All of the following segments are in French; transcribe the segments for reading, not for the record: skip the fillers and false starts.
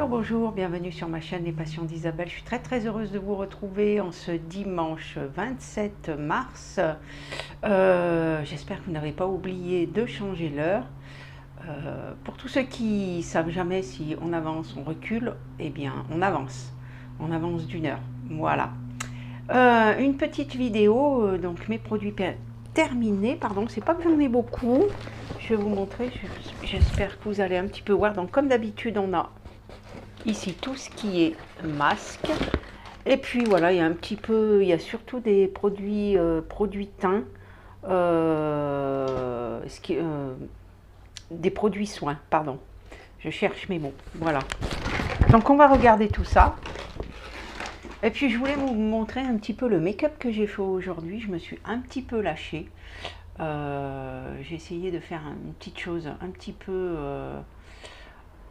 Bonjour, bienvenue sur ma chaîne Les Passions d'Isabelle. Je suis très heureuse de vous retrouver en ce dimanche 27 mars. J'espère que vous n'avez pas oublié de changer l'heure. Pour tous ceux qui ne savent jamais si on avance, on recule, eh bien on avance. On avance d'une heure. Voilà. Une petite vidéo, donc mes produits terminés. Pardon, c'est pas que j'en ai beaucoup. Je vais vous montrer, j'espère que vous allez un petit peu voir. Donc comme d'habitude, on a ici tout ce qui est masque, et puis voilà, il y a un petit peu, il y a surtout des produits teint, des produits soins, pardon, je cherche mes mots, voilà. Donc on va regarder tout ça, et puis je voulais vous montrer un petit peu le make-up que j'ai fait aujourd'hui. Je me suis un petit peu lâchée, j'ai essayé de faire une petite chose un petit peu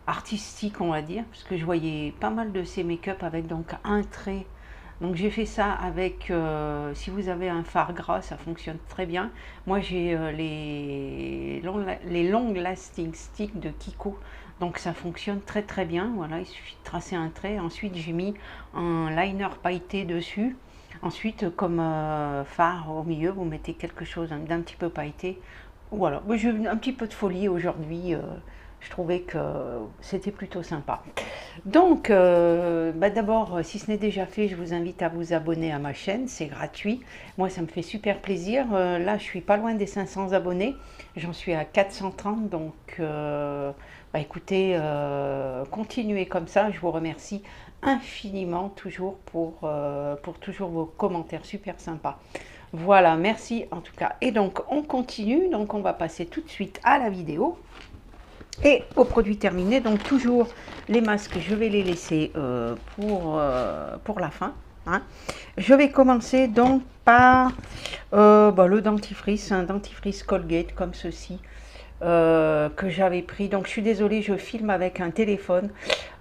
artistique, on va dire, parce que je voyais pas mal de ces make-up avec donc un trait. Donc j'ai fait ça avec, si vous avez un fard gras, ça fonctionne très bien. Moi j'ai les long lasting sticks de Kiko, donc ça fonctionne très bien. Voilà, il suffit de tracer un trait. Ensuite j'ai mis un liner pailleté dessus. Ensuite, comme fard au milieu, vous mettez quelque chose d'un petit peu pailleté. Voilà, j'ai un petit peu de folie aujourd'hui. Je trouvais que c'était plutôt sympa. Donc, d'abord, si ce n'est déjà fait, je vous invite à vous abonner à ma chaîne, c'est gratuit. Moi, ça me fait super plaisir. Là, je suis pas loin des 500 abonnés. J'en suis à 430, donc écoutez, continuez comme ça. Je vous remercie infiniment toujours pour toujours vos commentaires super sympas. Voilà, merci en tout cas. Et donc, on continue. Donc, on va passer tout de suite à la vidéo. Et aux produits terminés, donc toujours les masques, je vais les laisser pour la fin. Hein. Je vais commencer donc par le dentifrice, un dentifrice Colgate comme ceci, que j'avais pris. Donc je suis désolée, je filme avec un téléphone.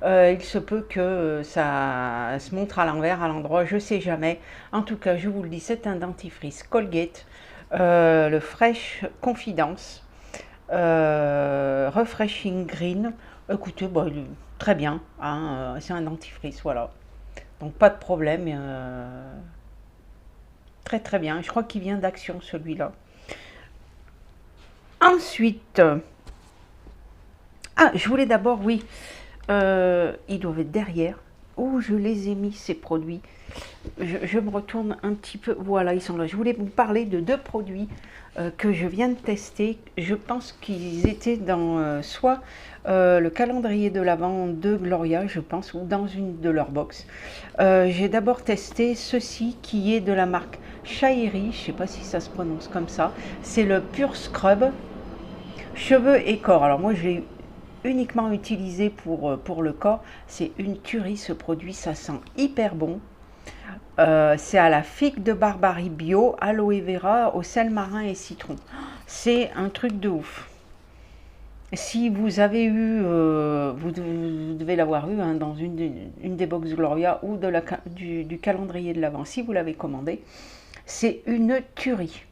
Il se peut que ça se montre à l'envers, à l'endroit, je sais jamais. En tout cas, je vous le dis, c'est un dentifrice Colgate, le Fresh Confidence. Refreshing Green, écoutez, très bien, hein, c'est un dentifrice, voilà, donc pas de problème, très bien. Je crois qu'il vient d'Action celui-là. Ensuite, je voulais d'abord, oui, ils doivent être derrière où je les ai mis, ces produits. Je me retourne un petit peu, voilà, ils sont là. Je voulais vous parler de deux produits que je viens de tester. Je pense qu'ils étaient dans soit le calendrier de l'Avent de Gloria, je pense, ou dans une de leurs box. J'ai d'abord testé ceci qui est de la marque Shairi, je ne sais pas si ça se prononce comme ça. C'est le Pure Scrub cheveux et corps. Alors moi je l'ai uniquement utilisé pour le corps. C'est une tuerie ce produit, ça sent hyper bon. C'est à la figue de Barbarie bio, aloe vera, au sel marin et citron. C'est un truc de ouf. Si vous avez eu, vous devez l'avoir eu hein, dans une des box Gloria ou du calendrier de l'Avent, si vous l'avez commandé. C'est une tuerie.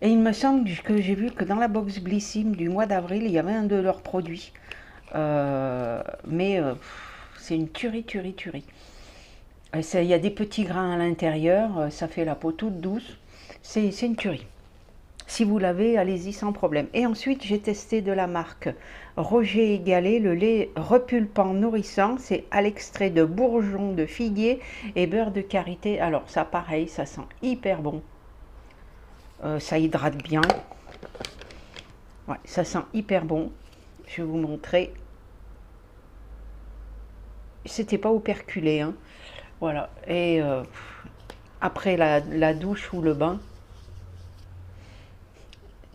Et il me semble que j'ai vu que dans la box Glycine du mois d'avril, il y avait un de leurs produits. C'est une tuerie. Il y a des petits grains à l'intérieur, ça fait la peau toute douce. C'est une tuerie. Si vous l'avez, allez-y sans problème. Et ensuite, j'ai testé de la marque Roger et Gallet, le lait repulpant nourrissant. C'est à l'extrait de bourgeons de figuier et beurre de karité. Alors ça, pareil, ça sent hyper bon. Ça hydrate bien. Ouais, ça sent hyper bon. Je vais vous montrer. C'était pas operculé, hein. Voilà, et après la douche ou le bain,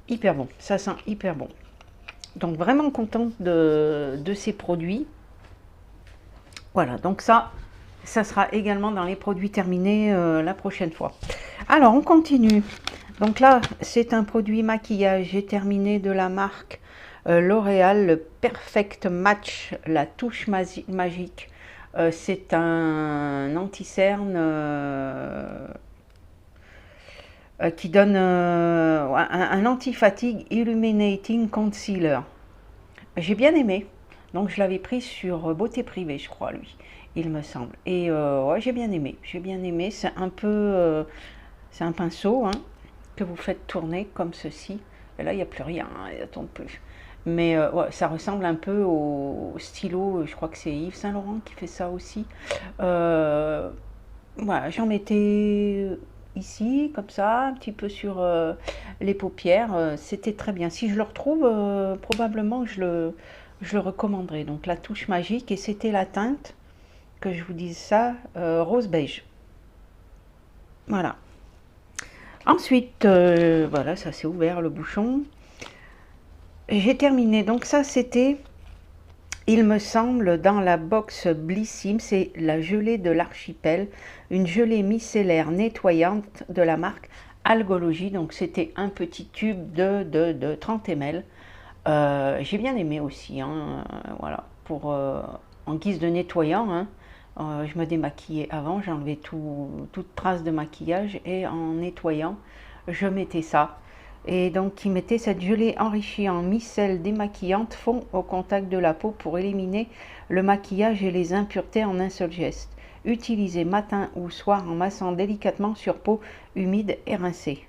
hyper bon, ça sent hyper bon. Donc vraiment contente de ces produits. Voilà, donc ça sera également dans les produits terminés la prochaine fois. Alors on continue Donc là, c'est un produit maquillage. J'ai terminé de la marque L'Oréal, le Perfect Match, la touche magique. C'est un anti-cerne qui donne un anti-fatigue Illuminating Concealer. J'ai bien aimé. Donc je l'avais pris sur Beauté Privée, je crois, lui, il me semble. Et ouais, j'ai bien aimé. J'ai bien aimé. C'est un peu... c'est un pinceau hein, que vous faites tourner comme ceci. Et là, il n'y a plus rien, hein, il ne tourne plus. Mais ouais, ça ressemble un peu au stylo, je crois que c'est Yves Saint Laurent qui fait ça aussi. Voilà, j'en mettais ici, comme ça, un petit peu sur les paupières. C'était très bien. Si je le retrouve, probablement je le recommanderais. Donc la touche magique, et c'était la teinte, que je vous dise ça, rose beige. Voilà. Ensuite, voilà, ça s'est ouvert le bouchon. J'ai terminé. Donc ça, c'était, il me semble, dans la box Blissim, c'est la gelée de l'archipel, une gelée micellaire nettoyante de la marque Algologie. Donc c'était un petit tube de 30 ml. J'ai bien aimé aussi, hein, voilà, pour en guise de nettoyant. Hein. Je me démaquillais avant, j'enlevais toute trace de maquillage et en nettoyant, je mettais ça. Et donc, il mettait cette gelée enrichie en micelle démaquillante fond au contact de la peau pour éliminer le maquillage et les impuretés en un seul geste. Utilisé matin ou soir en massant délicatement sur peau humide et rincée.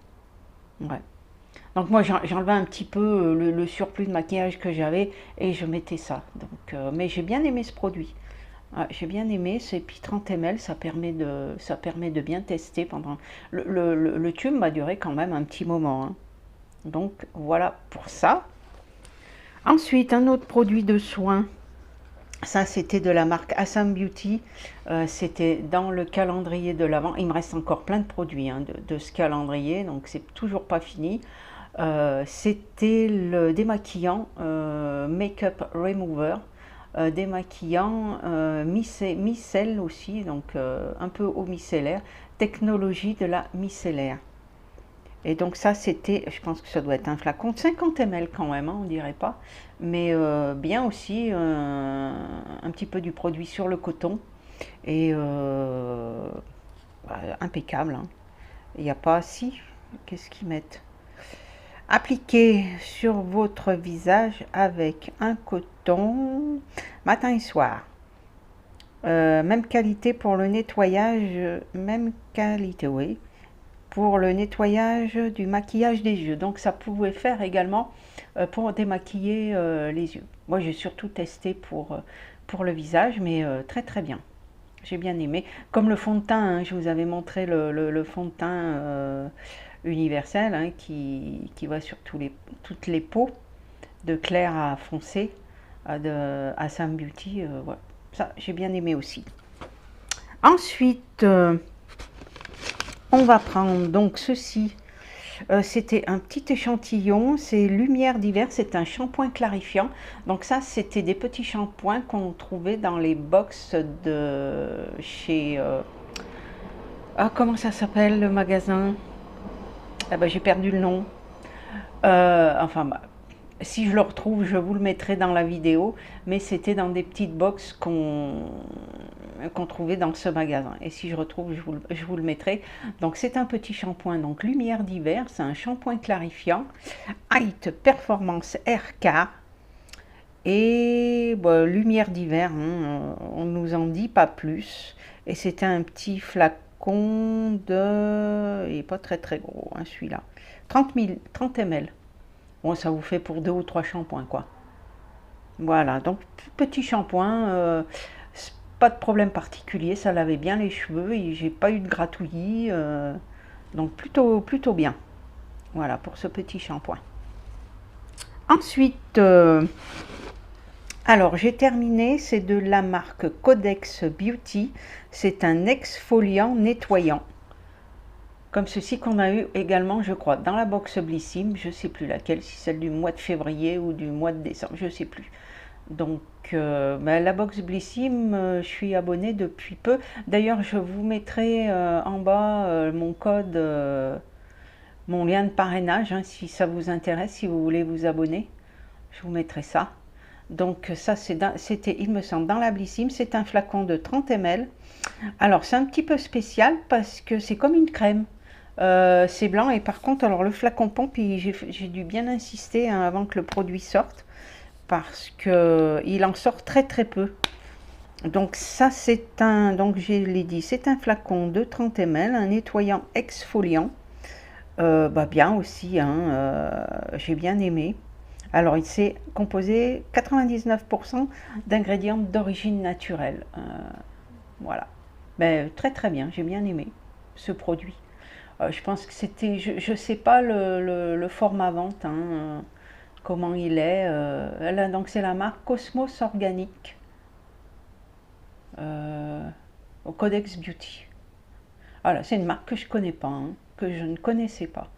Ouais. Donc moi j'enlevais un petit peu le surplus de maquillage que j'avais et je mettais ça. Donc, mais j'ai bien aimé ce produit. J'ai bien aimé, c'est puis 30 ml, ça permet de bien tester pendant... Le tube m'a duré quand même un petit moment. Hein. Donc voilà pour ça. Ensuite, un autre produit de soin. Ça, c'était de la marque Assam Beauty. C'était dans le calendrier de l'Avent. Il me reste encore plein de produits hein, de ce calendrier, donc c'est toujours pas fini. C'était le démaquillant Make-up Remover. Démaquillant micelle aussi, donc un peu eau micellaire. Technologie de la micellaire. Et donc ça, c'était, je pense que ça doit être un flacon de 50 ml quand même, hein, on dirait pas. Mais bien aussi, un petit peu du produit sur le coton. Et impeccable. Hein. Il n'y a pas, si, qu'est-ce qu'ils mettent? Appliquez sur votre visage avec un coton matin et soir. Même qualité pour le nettoyage, même qualité, oui. Pour le nettoyage du maquillage des yeux. Donc ça pouvait faire également pour démaquiller les yeux. Moi j'ai surtout testé pour le visage, mais très très bien. J'ai bien aimé. Comme le fond de teint, hein, je vous avais montré le fond de teint universel hein, qui va sur toutes les peaux, de clair à foncé, à Sam Beauty. Voilà. Ça j'ai bien aimé aussi. Ensuite... on va prendre donc ceci, c'était un petit échantillon, c'est Lumière d'hiver, c'est un shampoing clarifiant. Donc ça, c'était des petits shampoings qu'on trouvait dans les box de chez... ah, comment ça s'appelle le magasin? Ah ben, j'ai perdu le nom. Enfin, bah, si je le retrouve, je vous le mettrai dans la vidéo. Mais c'était dans des petites box qu'on trouvait dans ce magasin. Et si je retrouve, je vous le mettrai. Donc c'est un petit shampoing, donc Lumière d'hiver. C'est un shampoing clarifiant. Height Performance Air Car. Et bah, Lumière d'hiver, hein, on ne nous en dit pas plus. Et c'était un petit flacon de... il n'est pas très très gros, hein, celui-là. 30 ml. Bon, ça vous fait pour 2 ou 3 shampoings, quoi. Voilà, donc petit shampoing, pas de problème particulier, ça lavait bien les cheveux et j'ai pas eu de gratouillis, donc plutôt bien. Voilà pour ce petit shampoing. Ensuite, alors j'ai terminé, c'est de la marque Codex Beauty, c'est un exfoliant nettoyant. Comme ceci qu'on a eu également, je crois, dans la box Blissim, je ne sais plus laquelle, si celle du mois de février ou du mois de décembre, je ne sais plus. Donc, la box Blissim, je suis abonnée depuis peu. D'ailleurs, je vous mettrai en bas mon code mon lien de parrainage, hein, si ça vous intéresse, si vous voulez vous abonner. Je vous mettrai ça. Donc ça, c'était, il me semble, dans la Blissim. C'est un flacon de 30 ml. Alors, c'est un petit peu spécial parce que c'est comme une crème. C'est blanc et par contre, alors le flacon pompe, j'ai dû bien insister hein, avant que le produit sorte parce que il en sort très très peu. Donc ça, c'est un, donc je l'ai dit, c'est un flacon de 30 ml, un nettoyant exfoliant. Bah bien aussi, hein, j'ai bien aimé. Alors, il s'est composé 99% d'ingrédients d'origine naturelle. Voilà. Mais très très bien, j'ai bien aimé ce produit. Je pense que c'était, je ne sais pas le format vente, hein, comment il est. Là, donc c'est la marque Cosmos Organique au Codex Beauty. Voilà, c'est une marque que je ne connais pas, hein, que je ne connaissais pas.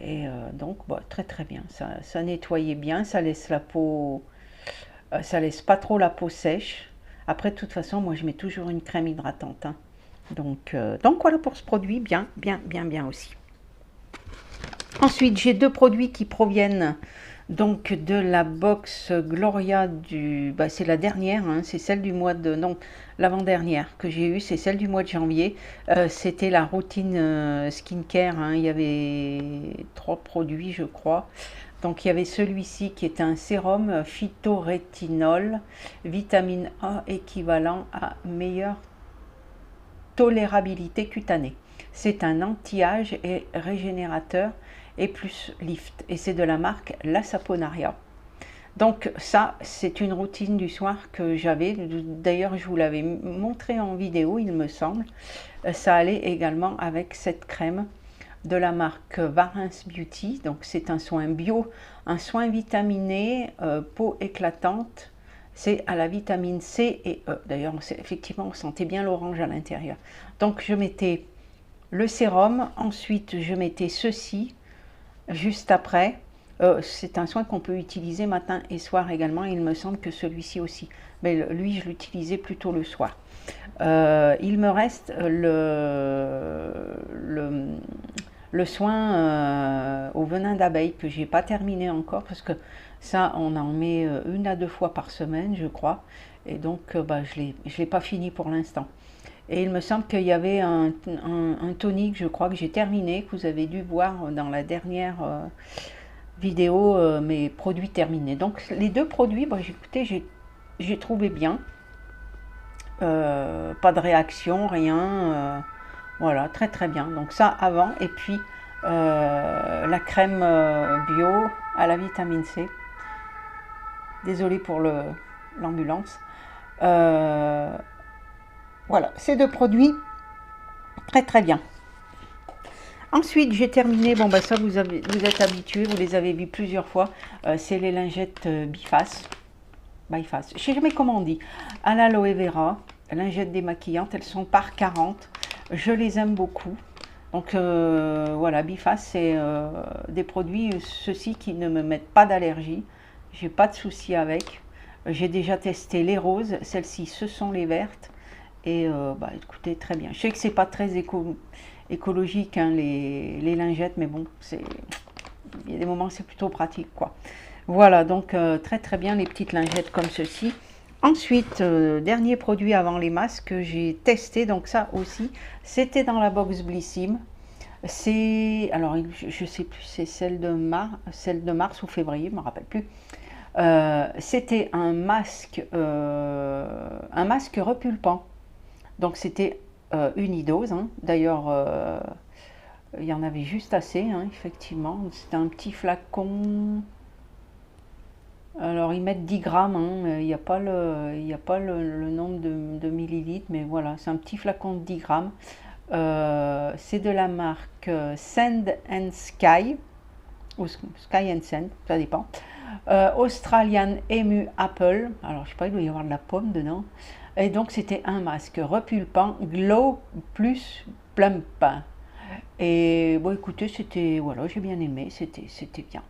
Et donc, bah, très très bien. Ça nettoyait bien, ça laisse la peau, ça laisse pas trop la peau sèche. Après, de toute façon, moi je mets toujours une crème hydratante, hein. Donc voilà pour ce produit, bien, bien, bien, bien aussi. Ensuite, j'ai deux produits qui proviennent donc de la box Gloria du... Bah, c'est la dernière, hein, c'est celle du mois de... Non, l'avant-dernière que j'ai eue, c'est celle du mois de janvier. C'était la routine skincare, hein, il y avait 3 produits, je crois. Donc il y avait celui-ci qui est un sérum phytorétinol, vitamine A équivalent à meilleure tolérabilité cutanée. C'est un anti-âge et régénérateur et plus lift. Et c'est de la marque La Saponaria. Donc ça, c'est une routine du soir que j'avais. D'ailleurs, je vous l'avais montré en vidéo, il me semble. Ça allait également avec cette crème de la marque Varens Beauty. Donc c'est un soin bio, un soin vitaminé, peau éclatante. C'est à la vitamine C et E. D'ailleurs, effectivement, on sentait bien l'orange à l'intérieur. Donc je mettais le sérum, ensuite je mettais ceci juste après. C'est un soin qu'on peut utiliser matin et soir également. Il me semble que celui-ci aussi. Mais lui, je l'utilisais plutôt le soir. Il me reste le soin au venin d'abeille que j'ai pas terminé encore parce que ça, on en met 1 à 2 fois par semaine, je crois. Et donc, bah, je l'ai pas fini pour l'instant. Et il me semble qu'il y avait un tonique, je crois que j'ai terminé, que vous avez dû voir dans la dernière vidéo, mes produits terminés. Donc les deux produits, bah, écoutez, j'ai trouvé bien. Pas de réaction, rien. Voilà, très très bien. Donc ça avant. Et puis la crème bio à la vitamine C. Désolée pour l'ambulance. Voilà, ces deux produits, très très bien. Ensuite, j'ai terminé, bon bah ça vous êtes habitués, vous les avez vus plusieurs fois, c'est les lingettes Biface. Biface, je sais jamais comment on dit, à l'aloe vera, lingettes démaquillantes, elles sont par 40, je les aime beaucoup. Donc voilà, Biface, c'est des produits, ceux-ci qui ne me mettent pas d'allergie, j'ai pas de souci avec. J'ai déjà testé les roses, celles-ci ce sont les vertes, et bah écoutez, très bien. Je sais que c'est pas très écologique, hein, les lingettes, mais bon, il y a des moments c'est plutôt pratique, quoi. Voilà, donc très très bien les petites lingettes comme ceci. Ensuite, dernier produit avant les masques que j'ai testé, donc ça aussi, c'était dans la box Blissim. C'est, alors je sais plus, c'est celle de mars ou février, je me rappelle plus. C'était un masque repulpant. Donc c'était unidose, hein. D'ailleurs il y en avait juste assez, hein, effectivement. C'était un petit flacon. Alors ils mettent 10 grammes, hein. Il n'y a pas le nombre de millilitres, mais voilà, c'est un petit flacon de 10 grammes. C'est de la marque Sand and Sky, ou Sky and Sand, ça dépend. Australian Emu Apple, alors je sais pas, il doit y avoir de la pomme dedans. Et donc c'était un masque repulpant Glow plus Plump. Et bon, écoutez, c'était, voilà, j'ai bien aimé, c'était bien.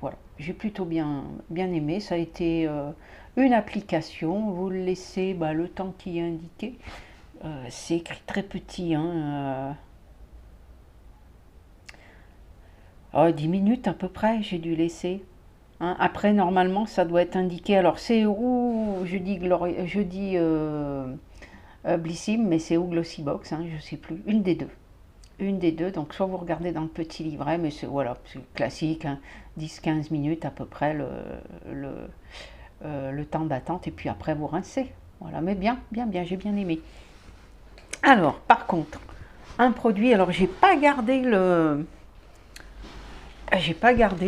Voilà, j'ai plutôt bien aimé. Ça a été une application. Vous le laissez bah, le temps qui est indiqué. C'est écrit très petit, hein, Oh, 10 minutes à peu près, j'ai dû laisser. Hein. Après, normalement, ça doit être indiqué. Alors, c'est où je dis Blissim, mais c'est où Glossybox, hein, je sais plus. Une des deux. Une des deux. Donc, soit vous regardez dans le petit livret, mais c'est voilà, c'est classique, hein, 10-15 minutes à peu près le, le temps d'attente. Et puis après, vous rincez. Voilà, mais bien, bien, bien, j'ai bien aimé. Alors, par contre, un produit, alors j'ai pas gardé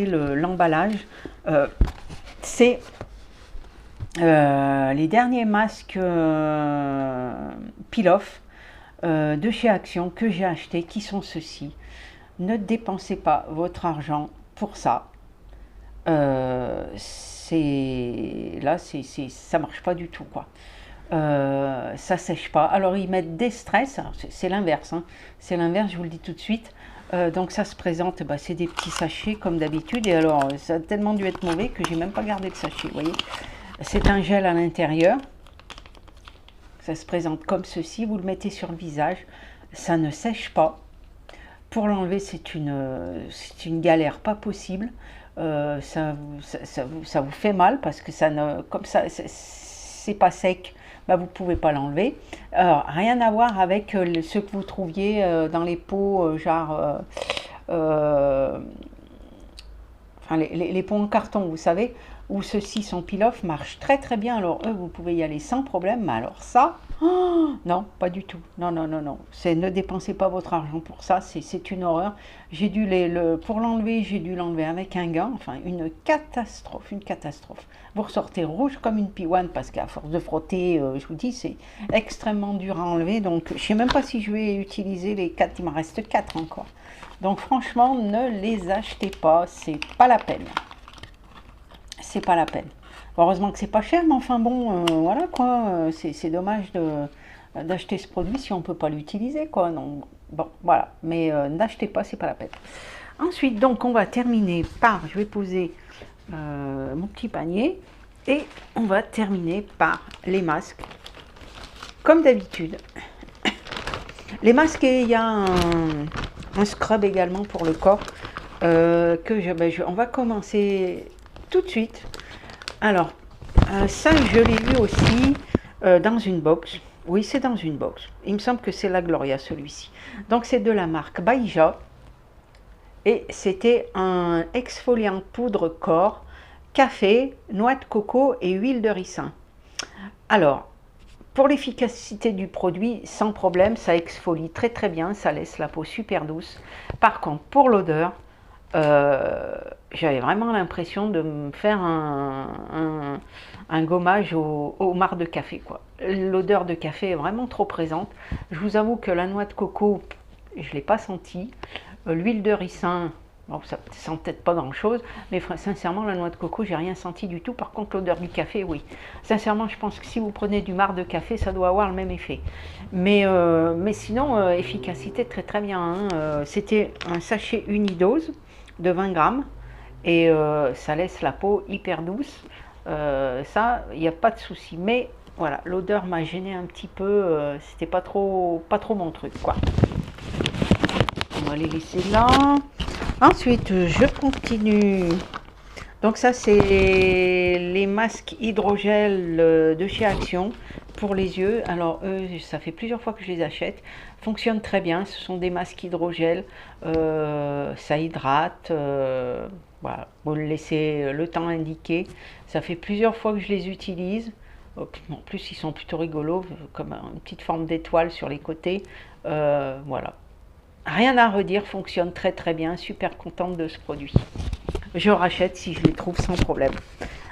l'emballage. C'est les derniers masques peel-off de chez Action que j'ai acheté, qui sont ceux-ci. Ne dépensez pas votre argent pour ça. Ça marche pas du tout, quoi. Ça sèche pas. Alors ils mettent des stress, c'est l'inverse, hein. C'est l'inverse, je vous le dis tout de suite. Donc ça se présente, bah, c'est des petits sachets comme d'habitude. Et alors ça a tellement dû être mauvais que j'ai même pas gardé le sachet, vous voyez. C'est un gel à l'intérieur. Ça se présente comme ceci, vous le mettez sur le visage, ça ne sèche pas. Pour l'enlever, c'est une galère pas possible. Ça vous fait mal parce que ça ne, comme ça, c'est pas sec, bah vous pouvez pas l'enlever. Rien à voir avec ce que vous trouviez dans les pots, enfin les pots en carton, vous savez, où ceux-ci sont peel-off, marchent très très bien. Alors eux, vous pouvez y aller sans problème, mais alors ça, oh, non, pas du tout. Non, non, non, non. Ne dépensez pas votre argent pour ça, c'est une horreur. J'ai dû pour l'enlever, j'ai dû l'enlever avec un gant, enfin une catastrophe, une catastrophe. Vous ressortez rouge comme une piouane parce qu'à force de frotter, je vous dis, c'est extrêmement dur à enlever. Donc je ne sais même pas si je vais utiliser les 4, il m'en reste 4 encore. Donc franchement, ne les achetez pas, c'est pas la peine. C'est pas la peine. Heureusement que c'est pas cher, mais enfin bon, voilà quoi, c'est dommage d'acheter ce produit si on peut pas l'utiliser, quoi. Donc bon, voilà, mais n'achetez pas, c'est pas la peine. Ensuite, donc on va terminer par, je vais poser mon petit panier et on va terminer par les masques, comme d'habitude. Les masques, il y a un scrub également pour le corps on va commencer tout de suite. Alors, ça, je l'ai vu aussi dans une box. Oui, c'est dans une box. Il me semble que c'est la Gloria, celui-ci. Donc, c'est de la marque Baija. Et c'était un exfoliant poudre corps, café, noix de coco et huile de ricin. Alors, pour l'efficacité du produit, sans problème, ça exfolie très très bien, ça laisse la peau super douce. Par contre, pour l'odeur, j'avais vraiment l'impression de me faire un gommage au marc de café, quoi. L'odeur de café est vraiment trop présente. Je vous avoue que la noix de coco, je ne l'ai pas senti. L'huile de ricin, bon, ça ne sent peut-être pas grand-chose, mais sincèrement, la noix de coco, j'ai rien senti du tout. Par contre, l'odeur du café, oui. Sincèrement, je pense que si vous prenez du marc de café, ça doit avoir le même effet. Mais sinon, efficacité très très bien, hein. C'était un sachet unidose de 20 grammes et ça laisse la peau hyper douce. Ça, il n'y a pas de souci. Mais voilà, l'odeur m'a gêné un petit peu. C'était pas trop mon truc, quoi. On va les laisser là. Ensuite, je continue. Donc ça, c'est les masques hydrogel de chez Action pour les yeux. Alors eux, ça fait plusieurs fois que je les achète. Fonctionnent très bien. Ce sont des masques hydrogel. Ça hydrate. Voilà. Vous le laissez le temps indiqué. Ça fait plusieurs fois que je les utilise. En plus, ils sont plutôt rigolos, comme une petite forme d'étoile sur les côtés. Voilà. Rien à redire, fonctionne très très bien, super contente de ce produit. Je rachète si je les trouve sans problème.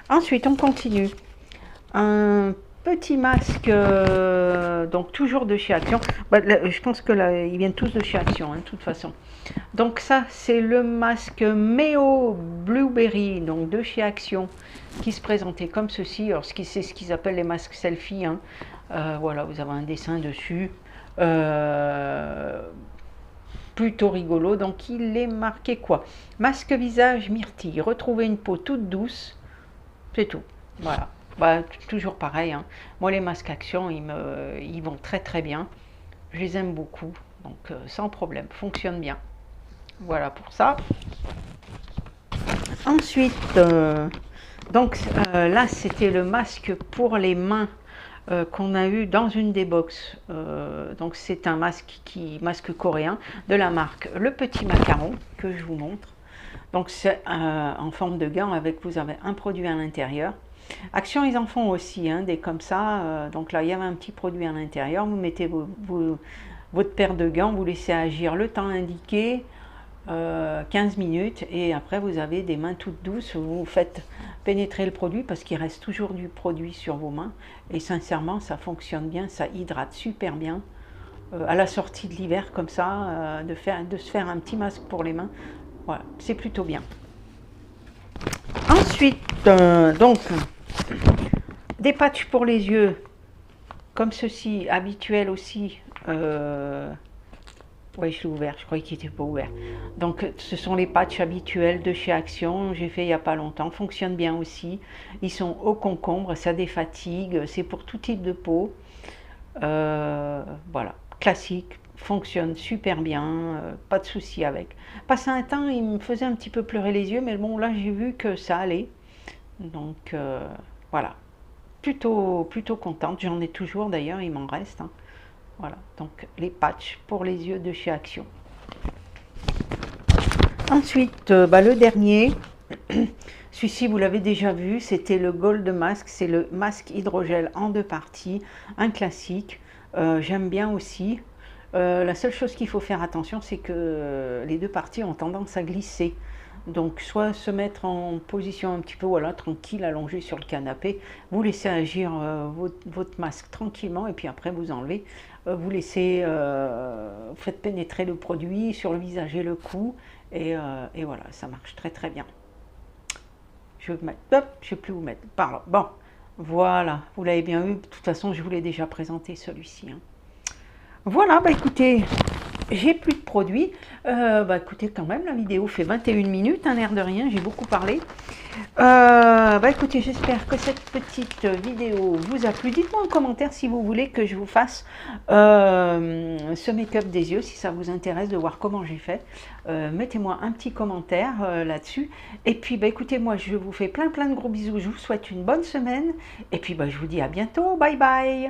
Ensuite, on continue. Un petit masque, donc toujours de chez Action. Bah, là, je pense que là, ils viennent tous de chez Action, hein, de toute façon. Donc ça, c'est le masque Meo Blueberry, donc de chez Action, qui se présentait comme ceci. Alors, c'est ce qu'ils appellent les masques selfie, hein. Voilà, vous avez un dessin dessus. Plutôt rigolo, donc il est marqué quoi? Masque visage myrtille, retrouver une peau toute douce, c'est tout. Voilà, bah, toujours pareil, hein. Moi les masques Action, ils vont très très bien, je les aime beaucoup, donc sans problème, fonctionne bien. Voilà pour ça. Ensuite, donc là, c'était le masque pour les mains qu'on a eu dans une des box. Donc c'est un masque coréen de la marque Le Petit Macaron que je vous montre. Donc c'est en forme de gant avec, vous avez un produit à l'intérieur. Action, ils en font aussi, hein, des comme ça. Donc là, il y avait un petit produit à l'intérieur. Vous mettez votre paire de gants, vous laissez agir le temps indiqué, 15 minutes, et après vous avez des mains toutes douces. Vous faites pénétrer le produit parce qu'il reste toujours du produit sur vos mains. Et sincèrement, ça fonctionne bien, ça hydrate super bien. À la sortie de l'hiver, comme ça, de se faire un petit masque pour les mains, voilà, c'est plutôt bien. Ensuite, donc, des patchs pour les yeux, comme ceci, habituel aussi. Oui, je l'ai ouvert, je croyais qu'il n'était pas ouvert. Donc, ce sont les patchs habituels de chez Action, j'ai fait il n'y a pas longtemps, fonctionnent bien aussi. Ils sont au concombre, ça défatigue, c'est pour tout type de peau. Voilà, classique, fonctionne super bien, pas de souci avec. Passé un temps, il me faisait un petit peu pleurer les yeux, mais bon, là j'ai vu que ça allait. Donc voilà, plutôt contente, j'en ai toujours d'ailleurs, il m'en reste. Hein. Voilà, donc les patchs pour les yeux de chez Action. Ensuite, le dernier, celui-ci vous l'avez déjà vu, c'était le Gold Mask, c'est le masque hydrogel en 2 parties, un classique. J'aime bien aussi. La seule chose qu'il faut faire attention, c'est que les 2 parties ont tendance à glisser. Donc soit se mettre en position un petit peu voilà, tranquille, allongé sur le canapé, vous laissez agir votre masque tranquillement et puis après vous enlevez, vous laissez, vous faites pénétrer le produit sur le visage et le cou et voilà, ça marche très très bien. Je vais mettre, hop, je ne sais plus où mettre, par là. Bon, voilà, vous l'avez bien vu, de toute façon je vous l'ai déjà présenté celui-ci. Hein. Voilà, écoutez, j'ai plus de produits. Écoutez, quand même, la vidéo fait 21 minutes, un air de rien, j'ai beaucoup parlé. Écoutez, j'espère que cette petite vidéo vous a plu. Dites-moi en commentaire si vous voulez que je vous fasse ce make-up des yeux, si ça vous intéresse de voir comment j'ai fait. Mettez-moi un petit commentaire là-dessus. Et puis, écoutez, moi, je vous fais plein de gros bisous. Je vous souhaite une bonne semaine. Et puis, je vous dis à bientôt. Bye bye.